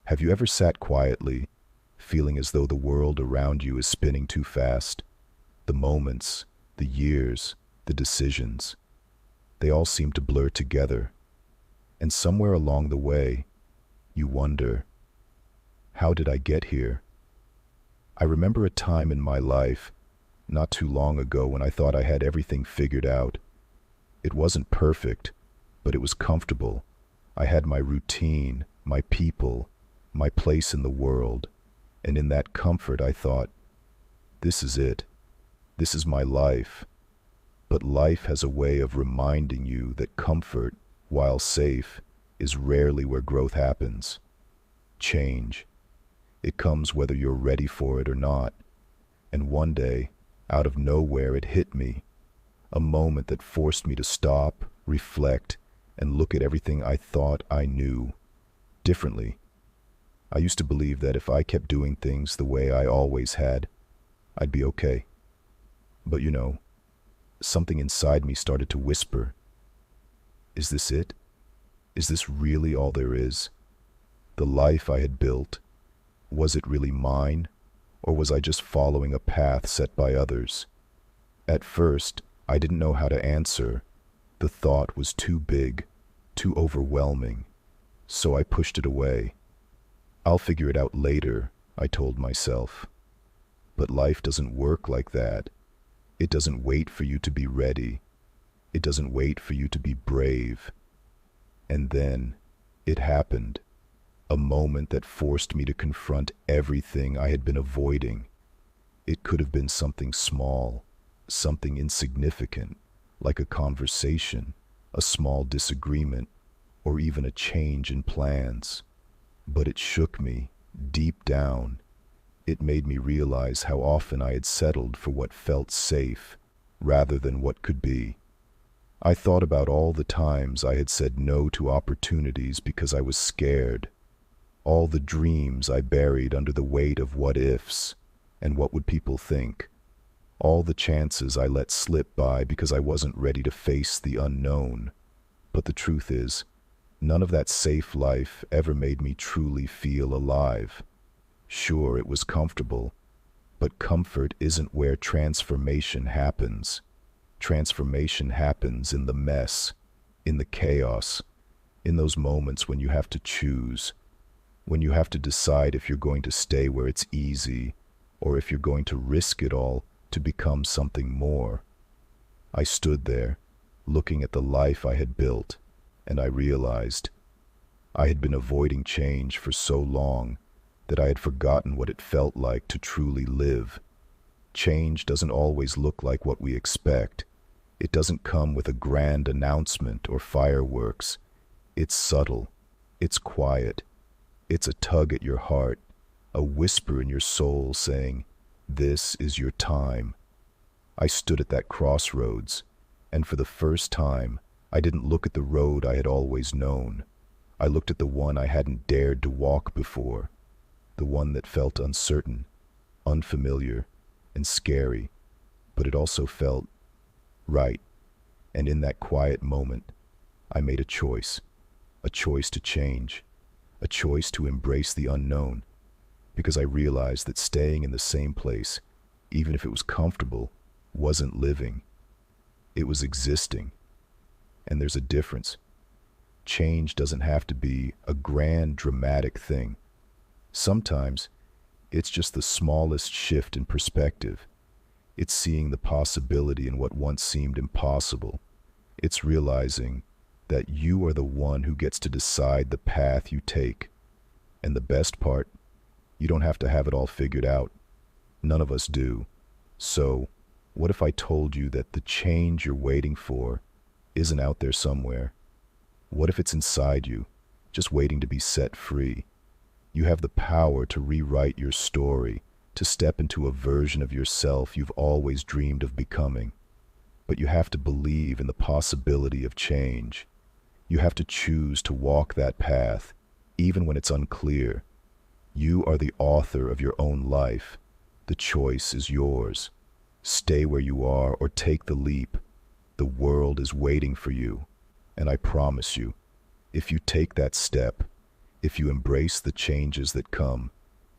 Have you ever sat quietly, feeling as though the world around you is spinning too fast? The moments, the years, the decisions, they all seem to blur together. And somewhere along the way, you wonder, how did I get here? I remember a time in my life, not too long ago, when I thought I had everything figured out. It wasn't perfect, but it was comfortable. I had my routine, my people, my place in the world, and in that comfort I thought, this is it. This is my life. But life has a way of reminding you that comfort, while safe, is rarely where growth happens. Change. It comes whether you're ready for it or not. And one day, out of nowhere, it hit me. A moment that forced me to stop, reflect, and look at everything I thought I knew differently. I used to believe that if I kept doing things the way I always had, I'd be okay. But something inside me started to whisper, is this it? Is this really all there is? The life I had built, was it really mine? Or was I just following a path set by others? At first, I didn't know how to answer. The thought was too big, too overwhelming, so I pushed it away. I'll figure it out later, I told myself. But life doesn't work like that. It doesn't wait for you to be ready. It doesn't wait for you to be brave. And then, it happened. A moment that forced me to confront everything I had been avoiding. It could have been something small, something insignificant, like a conversation, a small disagreement, or even a change in plans. But it shook me, deep down. It made me realize how often I had settled for what felt safe, rather than what could be. I thought about all the times I had said no to opportunities because I was scared. All the dreams I buried under the weight of what-ifs, and what would people think. All the chances I let slip by because I wasn't ready to face the unknown. But the truth is, none of that safe life ever made me truly feel alive. Sure, it was comfortable, but comfort isn't where transformation happens. Transformation happens in the mess, in the chaos, in those moments when you have to choose, when you have to decide if you're going to stay where it's easy, or if you're going to risk it all to become something more. I stood there, looking at the life I had built, and I realized I had been avoiding change for so long that I had forgotten what it felt like to truly live. Change doesn't always look like what we expect. It doesn't come with a grand announcement or fireworks. It's subtle. It's quiet. It's a tug at your heart, a whisper in your soul saying, this is your time. I stood at that crossroads, and for the first time, I didn't look at the road I had always known. I looked at the one I hadn't dared to walk before, the one that felt uncertain, unfamiliar, and scary, but it also felt right. And in that quiet moment, I made a choice to change, a choice to embrace the unknown, because I realized that staying in the same place, even if it was comfortable, wasn't living. It was existing. And there's a difference. Change doesn't have to be a grand, dramatic thing. Sometimes, it's just the smallest shift in perspective. It's seeing the possibility in what once seemed impossible. It's realizing that you are the one who gets to decide the path you take. And the best part, you don't have to have it all figured out. None of us do. So, what if I told you that the change you're waiting for isn't out there somewhere? What if it's inside you, just waiting to be set free? You have the power to rewrite your story, to step into a version of yourself you've always dreamed of becoming. But you have to believe in the possibility of change. You have to choose to walk that path, even when it's unclear. You are the author of your own life. The choice is yours. Stay where you are or take the leap. The world is waiting for you. And I promise you, if you take that step, If you embrace the changes that come,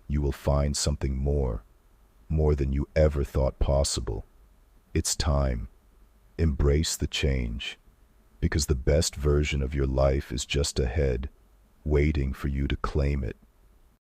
you will find something more than you ever thought possible. It's time. Embrace the change, because the best version of your life is just ahead, waiting for you to claim it.